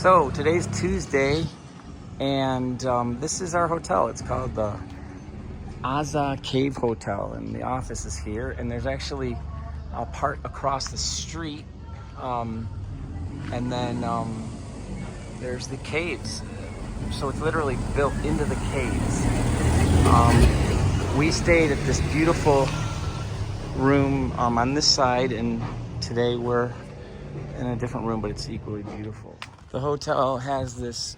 So today's Tuesday, and this is our hotel. It's called the Aza Cave Hotel, and the office is here. And there's actually a part across the street, and then there's the caves. So it's literally built into the caves. We stayed at this beautiful room on this side, and today we're in a different room, but it's equally beautiful. The hotel has this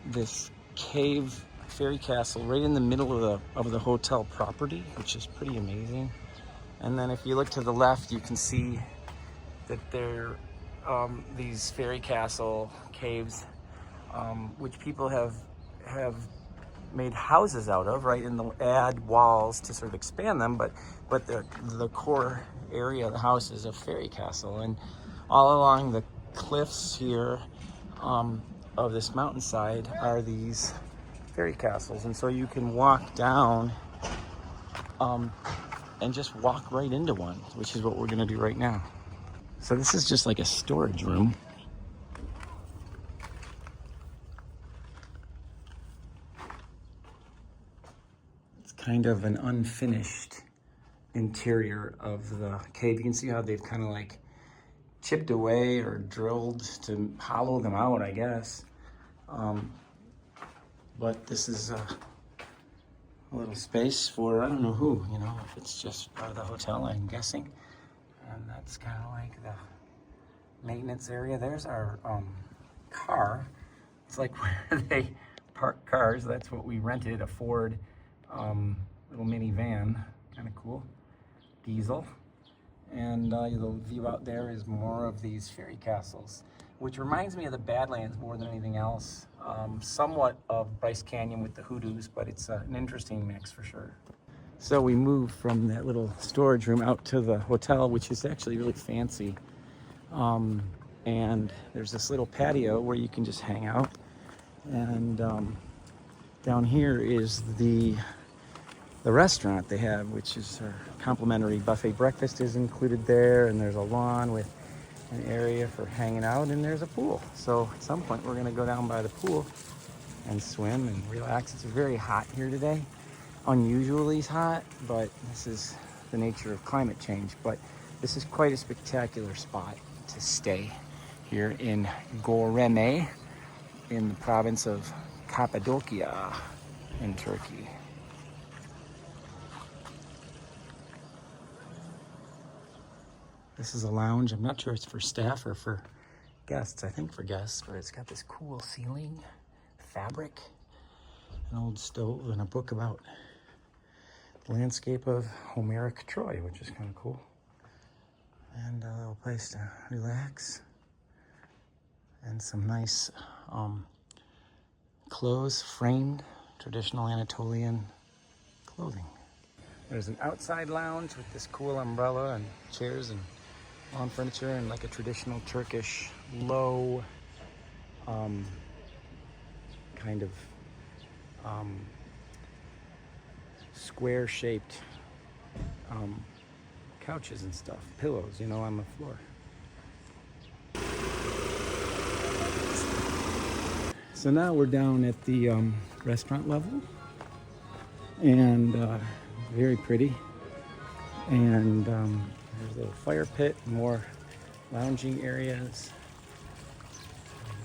this cave fairy castle right in the middle of the hotel property, which is pretty amazing. And then if you look to the left, you can see that there these fairy castle caves, which people have made houses out of, right? And they'll add walls to sort of expand them, but the core area of the house is a fairy castle. And all along the cliffs here of this mountainside are these fairy castles, and so you can walk down and just walk right into one, which is what we're going to do right now. So this is just like a storage room. It's kind of an unfinished interior of the cave. You can see how they've kind of like chipped away or drilled to hollow them out, I guess. But this is a little space for, I don't know who, if it's just part of the hotel, I'm guessing. And that's kind of like the maintenance area. There's our car. It's like where they park cars. That's what we rented, a Ford little minivan, kind of cool, diesel. And the view out there is more of these fairy castles, which reminds me of the Badlands more than anything else. Somewhat of Bryce Canyon with the hoodoos, but it's an interesting mix for sure. So we moved from that little storage room out to the hotel, which is actually really fancy. And there's this little patio where you can just hang out. And down here is the restaurant they have, which is a complimentary buffet breakfast is included there, and there's a lawn with an area for hanging out, and there's a pool. So at some point we're gonna go down by the pool and swim and relax. It's very hot here today, unusually hot, but this is the nature of climate change. But this is quite a spectacular spot to stay here in Göreme in the province of Cappadocia in Turkey. This is a lounge. I'm not sure it's for staff or for guests. I think for guests, but it's got this cool ceiling, fabric, an old stove, and a book about the landscape of Homeric Troy, which is kind of cool. And a little place to relax. And some nice clothes, framed, traditional Anatolian clothing. There's an outside lounge with this cool umbrella and chairs and lawn furniture and like a traditional Turkish low kind of square shaped couches and stuff, pillows, on the floor. So now we're down at the restaurant level, and very pretty. And there's a little fire pit, more lounging areas.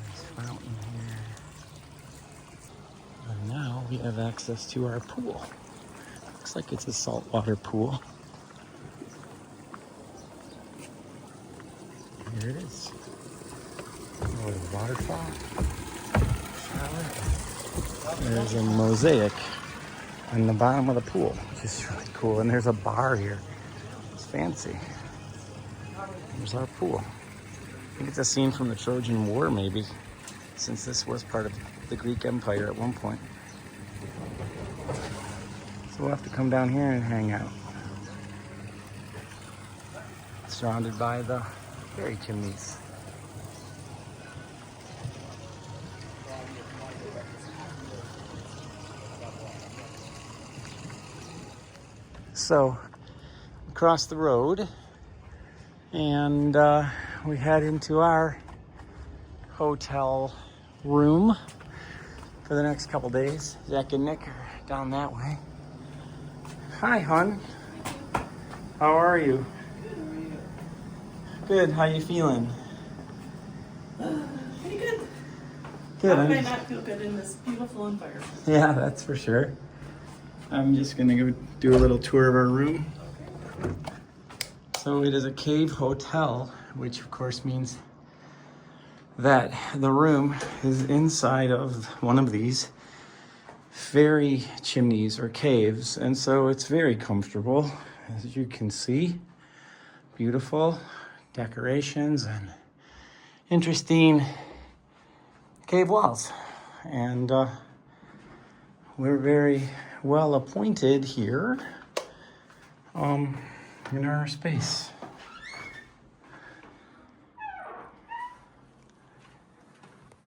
Nice fountain here. And now we have access to our pool. Looks like it's a saltwater pool. Here it is. A little waterfall. Shower. There's a mosaic on the bottom of the pool, which is really cool. And there's a bar here. It's fancy. There's our pool. I think it's a scene from the Trojan War, maybe, since this was part of the Greek Empire at one point. So we'll have to come down here and hang out. Surrounded by the fairy chimneys. So, across the road, and we head into our hotel room for the next couple days. Zach and Nick are down that way. Hi, hon. How are you? Good. How you feeling? Pretty good. Good. How could I not feel good in this beautiful environment? Yeah, that's for sure. I'm just gonna go do a little tour of our room. So it is a cave hotel, which of course means that the room is inside of one of these fairy chimneys or caves, and so it's very comfortable, as you can see. Beautiful decorations and interesting cave walls, and we're very well appointed here in our space.